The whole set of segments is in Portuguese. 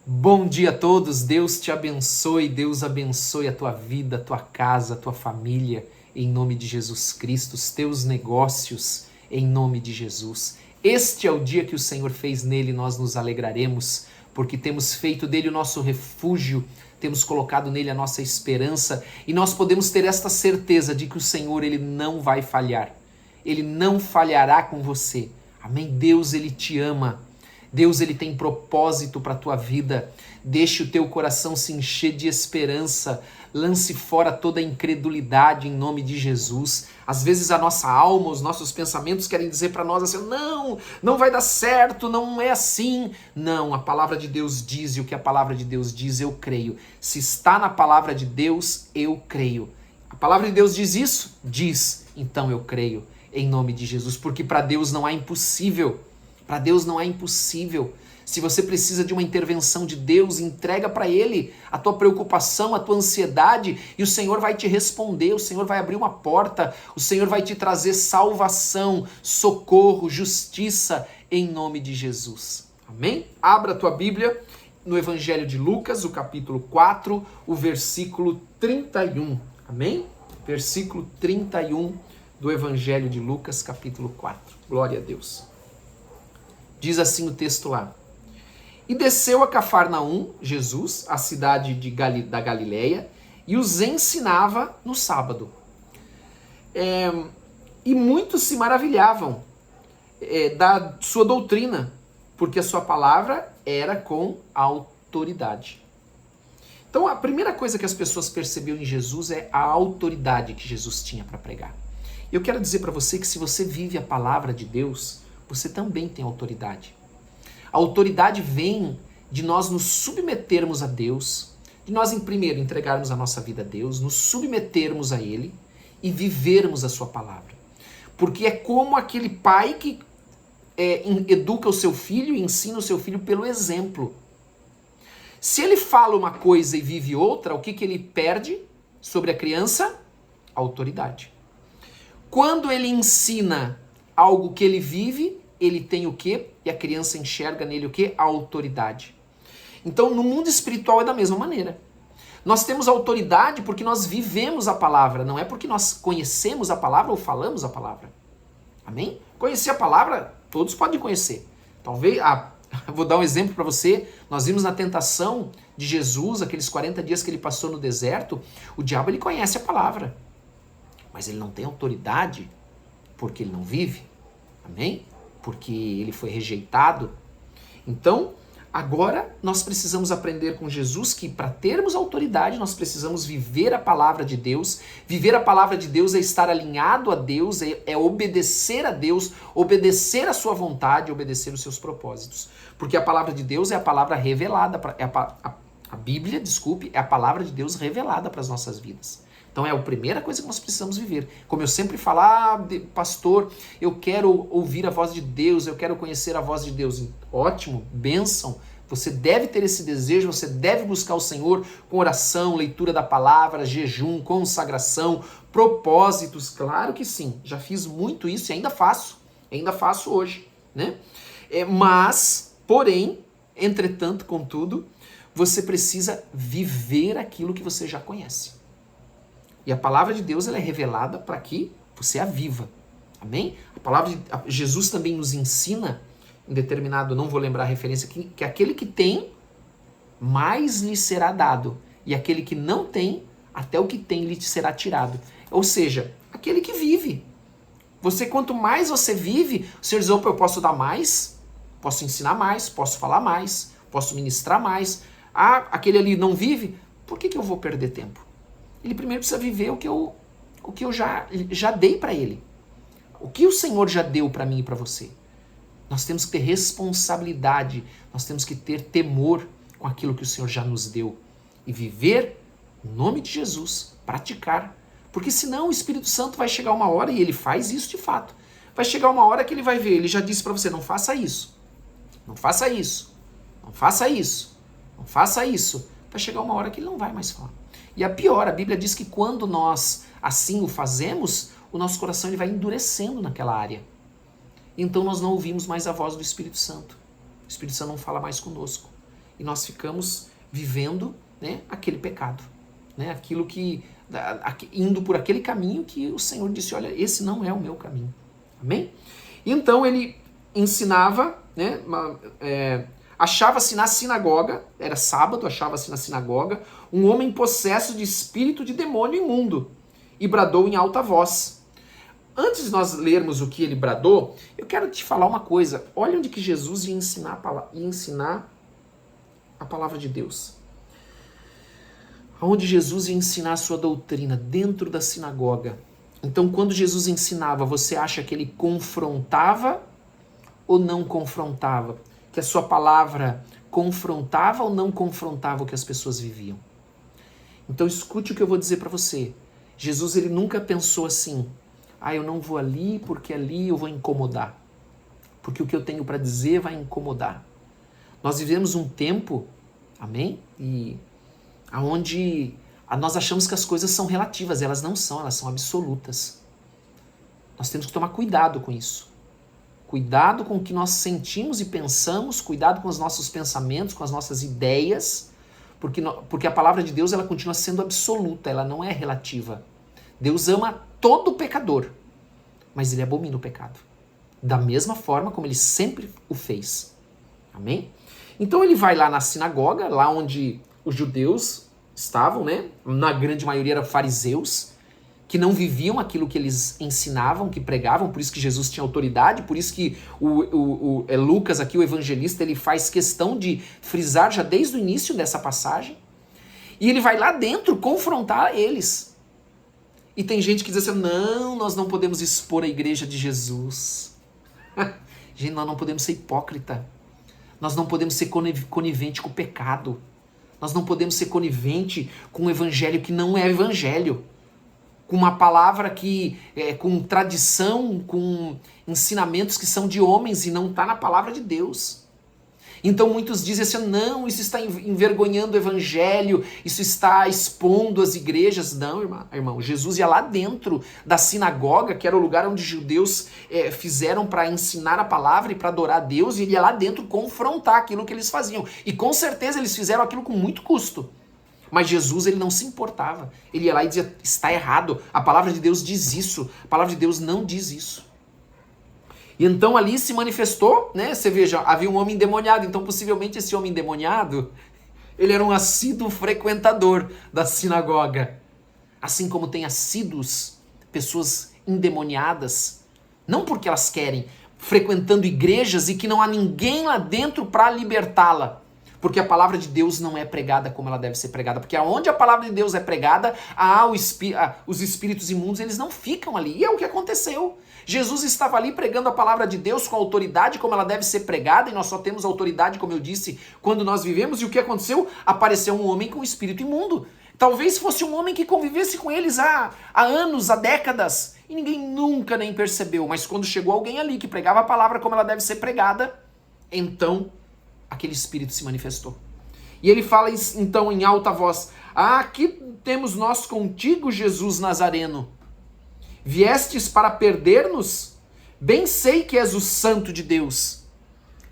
Bom dia a todos, Deus te abençoe, Deus abençoe a tua vida, a tua casa, a tua família, em nome de Jesus Cristo, os teus negócios, em nome de Jesus. Este é o dia que o Senhor fez, nele nós nos alegraremos, porque temos feito dele o nosso refúgio, temos colocado nele a nossa esperança e nós podemos ter esta certeza de que o Senhor, ele não vai falhar, ele não falhará com você. Amém? Deus, ele te ama. Deus, ele tem propósito para a tua vida. Deixe o teu coração se encher de esperança. Lance fora toda a incredulidade em nome de Jesus. Às vezes a nossa alma, os nossos pensamentos querem dizer para nós assim, não vai dar certo, não é assim. Não, a palavra de Deus diz, e o que a palavra de Deus diz, eu creio. Se está na palavra de Deus, eu creio. A palavra de Deus diz isso? Diz. Então eu creio em nome de Jesus, porque para Deus não há impossível. Para Deus não é impossível. Se você precisa de uma intervenção de Deus, entrega para Ele a tua preocupação, a tua ansiedade, e o Senhor vai te responder, o Senhor vai abrir uma porta, o Senhor vai te trazer salvação, socorro, justiça, em nome de Jesus. Amém? Abra a tua Bíblia no Evangelho de Lucas, o capítulo 4, o versículo 31. Amém? Versículo 31 do Evangelho de Lucas, capítulo 4. Glória a Deus. Diz assim o texto lá. E desceu a Cafarnaum, Jesus, a cidade da Galileia, e os ensinava no sábado. E muitos se maravilhavam da sua doutrina, porque a sua palavra era com autoridade. Então a primeira coisa que as pessoas perceberam em Jesus é a autoridade que Jesus tinha para pregar. Eu quero dizer para você que se você vive a palavra de Deus, você também tem autoridade. A autoridade vem de nós nos submetermos a Deus, de nós, em primeiro, entregarmos a nossa vida a Deus, nos submetermos a Ele e vivermos a sua palavra. Porque é como aquele pai que educa o seu filho e ensina o seu filho pelo exemplo. Se ele fala uma coisa e vive outra, o que ele perde sobre a criança? A autoridade. Quando ele ensina algo que ele vive, ele tem o quê? E a criança enxerga nele o quê? A autoridade. Então, no mundo espiritual é da mesma maneira. Nós temos autoridade porque nós vivemos a palavra, não é porque nós conhecemos a palavra ou falamos a palavra. Amém? Conhecer a palavra, todos podem conhecer. Talvez, vou dar um exemplo para você. Nós vimos na tentação de Jesus, aqueles 40 dias que ele passou no deserto, o diabo ele conhece a palavra, mas ele não tem autoridade porque ele não vive. Amém? Porque ele foi rejeitado. Então, agora nós precisamos aprender com Jesus que para termos autoridade nós precisamos viver a palavra de Deus. Viver a palavra de Deus é estar alinhado a Deus, é obedecer a Deus, obedecer a sua vontade, obedecer os seus propósitos. Porque a palavra de Deus é a palavra revelada, a Bíblia, é a palavra de Deus revelada para as nossas vidas. Então é a primeira coisa que nós precisamos viver. Como eu sempre falo, pastor, eu quero ouvir a voz de Deus, eu quero conhecer a voz de Deus. Ótimo, bênção. Você deve ter esse desejo, você deve buscar o Senhor com oração, leitura da palavra, jejum, consagração, propósitos. Claro que sim, já fiz muito isso e ainda faço hoje, né? Mas, porém, entretanto, contudo, você precisa viver aquilo que você já conhece. E a palavra de Deus ela é revelada para que você a viva. Amém? A palavra de Jesus também nos ensina, em determinado, não vou lembrar a referência aqui, que aquele que tem, mais lhe será dado. E aquele que não tem, até o que tem lhe será tirado. Ou seja, aquele que vive. Quanto mais você vive, o Senhor diz, opa, eu posso dar mais, posso ensinar mais, posso falar mais, posso ministrar mais. Aquele ali não vive, por que eu vou perder tempo? Ele primeiro precisa viver o que eu já dei para ele. O que o Senhor já deu para mim e para você. Nós temos que ter responsabilidade, nós temos que ter temor com aquilo que o Senhor já nos deu. E viver em nome de Jesus, praticar. Porque senão o Espírito Santo vai chegar uma hora, e ele faz isso de fato. Vai chegar uma hora que ele vai ver, ele já disse para você, não faça isso, não faça isso, não faça isso, não faça isso. Vai chegar uma hora que ele não vai mais falar. E a pior, a Bíblia diz que quando nós assim o fazemos, o nosso coração ele vai endurecendo naquela área. Então nós não ouvimos mais a voz do Espírito Santo. O Espírito Santo não fala mais conosco. e nós ficamos vivendo, né, aquele pecado, né, aquilo que indo por aquele caminho que o Senhor disse, olha, esse não é o meu caminho. Amém? E então ele ensinava, né, achava-se na sinagoga, era sábado, achava-se na sinagoga, um homem possesso de espírito de demônio imundo, e bradou em alta voz. Antes de nós lermos o que ele bradou, eu quero te falar uma coisa. Olha onde que Jesus ia ensinar a palavra de Deus. Onde Jesus ia ensinar a sua doutrina, dentro da sinagoga. Então, quando Jesus ensinava, você acha que ele confrontava ou não confrontava? Que a sua palavra confrontava ou não confrontava o que as pessoas viviam? Então, escute o que eu vou dizer para você. Jesus, ele nunca pensou assim, eu não vou ali porque ali eu vou incomodar. Porque o que eu tenho para dizer vai incomodar. Nós vivemos um tempo, amém? E onde nós achamos que as coisas são relativas, elas não são, elas são absolutas. Nós temos que tomar cuidado com isso. Cuidado com o que nós sentimos e pensamos, cuidado com os nossos pensamentos, com as nossas ideias, porque a palavra de Deus ela continua sendo absoluta, ela não é relativa. Deus ama todo pecador, mas ele abomina o pecado. Da mesma forma como ele sempre o fez. Amém? Então ele vai lá na sinagoga, lá onde os judeus estavam, né? Na grande maioria eram fariseus, que não viviam aquilo que eles ensinavam, que pregavam, por isso que Jesus tinha autoridade, por isso que Lucas aqui, o evangelista, ele faz questão de frisar já desde o início dessa passagem, e ele vai lá dentro confrontar eles. E tem gente que diz assim, não, nós não podemos expor a igreja de Jesus. Gente, nós não podemos ser hipócrita, nós não podemos ser conivente com o pecado, nós não podemos ser conivente com um evangelho que não é evangelho, com uma palavra que com tradição, com ensinamentos que são de homens e não está na palavra de Deus. Então muitos dizem assim, não, isso está envergonhando o evangelho, isso está expondo as igrejas. Não, irmão, Jesus ia lá dentro da sinagoga, que era o lugar onde os judeus fizeram para ensinar a palavra e para adorar a Deus, e ele ia lá dentro confrontar aquilo que eles faziam. E com certeza eles fizeram aquilo com muito custo. Mas Jesus, ele não se importava. Ele ia lá e dizia, está errado, a palavra de Deus diz isso, a palavra de Deus não diz isso. E então ali se manifestou, né? Você veja, havia um homem endemoniado, então possivelmente esse homem endemoniado, ele era um assíduo frequentador da sinagoga. Assim como tem assíduos, pessoas endemoniadas, não porque elas querem, frequentando igrejas e que não há ninguém lá dentro para libertá-la. Porque a palavra de Deus não é pregada como ela deve ser pregada. Porque onde a palavra de Deus é pregada, os espíritos imundos, eles não ficam ali. E é o que aconteceu. Jesus estava ali pregando a palavra de Deus com autoridade como ela deve ser pregada. E nós só temos autoridade, como eu disse, quando nós vivemos. E o que aconteceu? Apareceu um homem com espírito imundo. Talvez fosse um homem que convivesse com eles há anos, há décadas. E ninguém nunca nem percebeu. Mas quando chegou alguém ali que pregava a palavra como ela deve ser pregada, então aquele espírito se manifestou. E ele fala então em alta voz, aqui temos nós contigo, Jesus Nazareno. Viestes para perder-nos? Bem sei que és o Santo de Deus.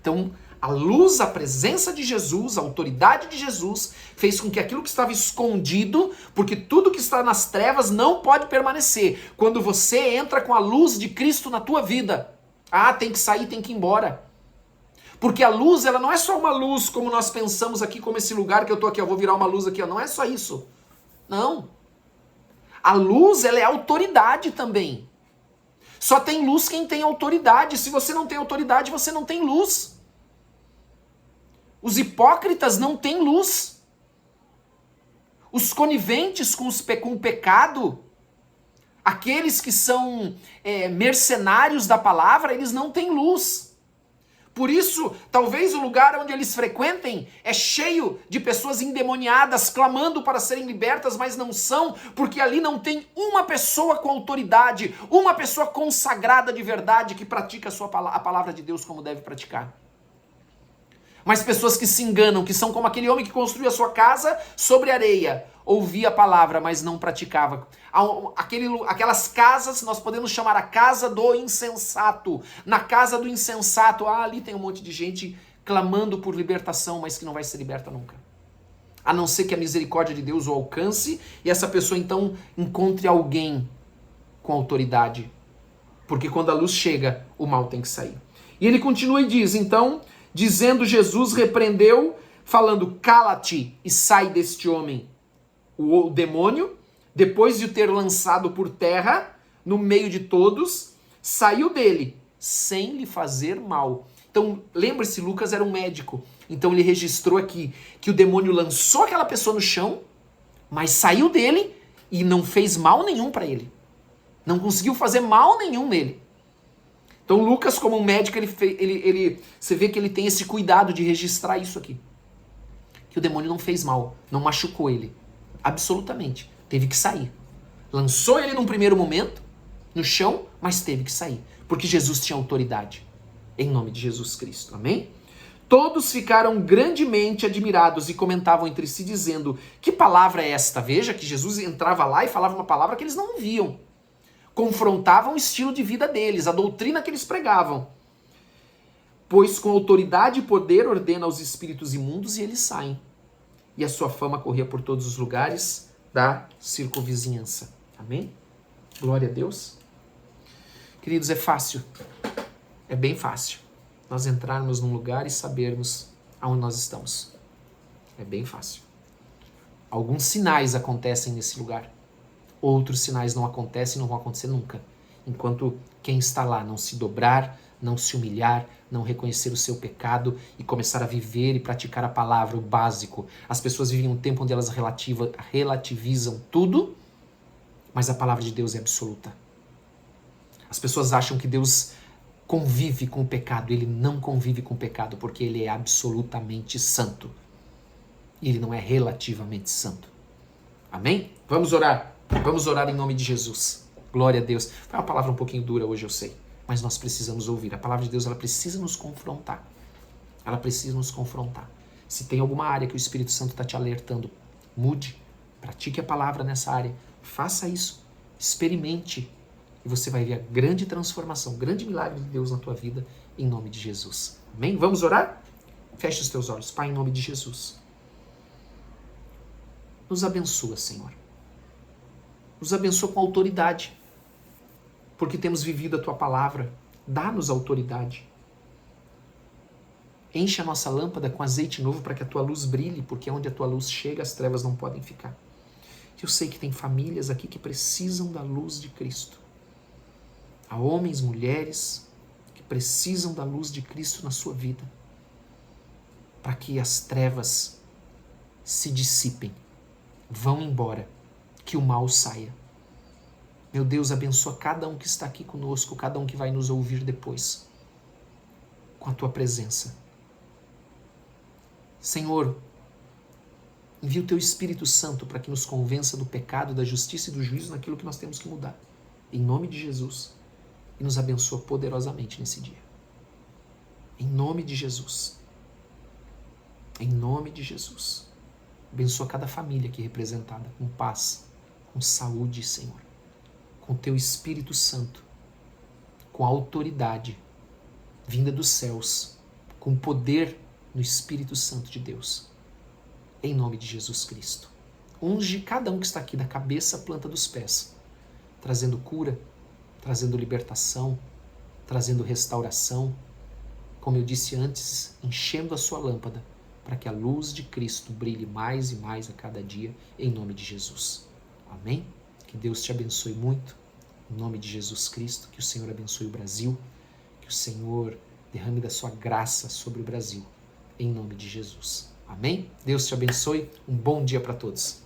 Então, a luz, a presença de Jesus, a autoridade de Jesus, fez com que aquilo que estava escondido, porque tudo que está nas trevas não pode permanecer. Quando você entra com a luz de Cristo na tua vida, tem que sair, tem que ir embora. Porque a luz, ela não é só uma luz como nós pensamos aqui, como esse lugar que eu estou aqui, eu vou virar uma luz aqui, não é só isso. Não. A luz, ela é autoridade também. Só tem luz quem tem autoridade. Se você não tem autoridade, você não tem luz. Os hipócritas não têm luz. Os coniventes com o pecado, aqueles que são mercenários da palavra, eles não têm luz. Por isso, talvez o lugar onde eles frequentem é cheio de pessoas endemoniadas, clamando para serem libertas, mas não são, porque ali não tem uma pessoa com autoridade, uma pessoa consagrada de verdade que pratica a palavra de Deus como deve praticar. Mas pessoas que se enganam, que são como aquele homem que construiu a sua casa sobre areia, ouvia a palavra, mas não praticava. Aquelas casas, nós podemos chamar a casa do insensato. Na casa do insensato, ali tem um monte de gente clamando por libertação, mas que não vai ser liberta nunca. A não ser que a misericórdia de Deus o alcance e essa pessoa então encontre alguém com autoridade. Porque quando a luz chega, o mal tem que sair. E ele continua e diz, então, dizendo Jesus repreendeu, falando, cala-te e sai deste homem. O demônio, depois de o ter lançado por terra, no meio de todos, saiu dele, sem lhe fazer mal. Então, lembre-se, Lucas era um médico. Então ele registrou aqui que o demônio lançou aquela pessoa no chão, mas saiu dele e não fez mal nenhum para ele. Não conseguiu fazer mal nenhum nele. Então Lucas, como um médico, você vê que ele tem esse cuidado de registrar isso aqui. Que o demônio não fez mal, não machucou ele. Absolutamente. Teve que sair. Lançou ele num primeiro momento, no chão, mas teve que sair. Porque Jesus tinha autoridade. Em nome de Jesus Cristo. Amém? Todos ficaram grandemente admirados e comentavam entre si, dizendo, que palavra é esta? Veja que Jesus entrava lá e falava uma palavra que eles não ouviam. Confrontavam o estilo de vida deles, a doutrina que eles pregavam. Pois com autoridade e poder ordena aos espíritos imundos e eles saem. E a sua fama corria por todos os lugares da circunvizinhança. Amém? Glória a Deus. Queridos, é fácil. É bem fácil nós entrarmos num lugar e sabermos aonde nós estamos. É bem fácil. Alguns sinais acontecem nesse lugar. Outros sinais não acontecem e não vão acontecer nunca. Enquanto quem está lá não se dobrar, não se humilhar, não reconhecer o seu pecado e começar a viver e praticar a palavra, o básico. As pessoas vivem um tempo onde elas relativizam tudo, mas a palavra de Deus é absoluta. As pessoas acham que Deus convive com o pecado. Ele não convive com o pecado porque ele é absolutamente santo. E ele não é relativamente santo. Amém? Vamos orar. Vamos orar em nome de Jesus. Glória a Deus. Foi uma palavra um pouquinho dura hoje, eu sei. Mas nós precisamos ouvir. A palavra de Deus, ela precisa nos confrontar. Ela precisa nos confrontar. Se tem alguma área que o Espírito Santo está te alertando, mude. Pratique a palavra nessa área. Faça isso. Experimente. E você vai ver a grande transformação, o grande milagre de Deus na tua vida, em nome de Jesus. Amém? Vamos orar? Feche os teus olhos. Pai, em nome de Jesus. Nos abençoa, Senhor. Nos abençoa com autoridade. Porque temos vivido a tua palavra. Dá-nos autoridade. Enche a nossa lâmpada com azeite novo para que a tua luz brilhe, porque onde a tua luz chega, as trevas não podem ficar. Eu sei que tem famílias aqui que precisam da luz de Cristo. Há homens, mulheres que precisam da luz de Cristo na sua vida, para que as trevas se dissipem, vão embora, que o mal saia. Meu Deus, abençoa cada um que está aqui conosco, cada um que vai nos ouvir depois, com a tua presença. Senhor, envia o teu Espírito Santo para que nos convença do pecado, da justiça e do juízo naquilo que nós temos que mudar. Em nome de Jesus. E nos abençoa poderosamente nesse dia. Em nome de Jesus. Em nome de Jesus. Abençoa cada família aqui representada com paz, com saúde, Senhor. Com teu Espírito Santo. Com autoridade vinda dos céus. Com poder no Espírito Santo de Deus. Em nome de Jesus Cristo. Unge cada um que está aqui da cabeça à planta dos pés. Trazendo cura, trazendo libertação, trazendo restauração, como eu disse antes, enchendo a sua lâmpada, para que a luz de Cristo brilhe mais e mais a cada dia, em nome de Jesus. Amém? Que Deus te abençoe muito, em nome de Jesus Cristo, que o Senhor abençoe o Brasil, que o Senhor derrame da sua graça sobre o Brasil, em nome de Jesus. Amém? Deus te abençoe, um bom dia para todos.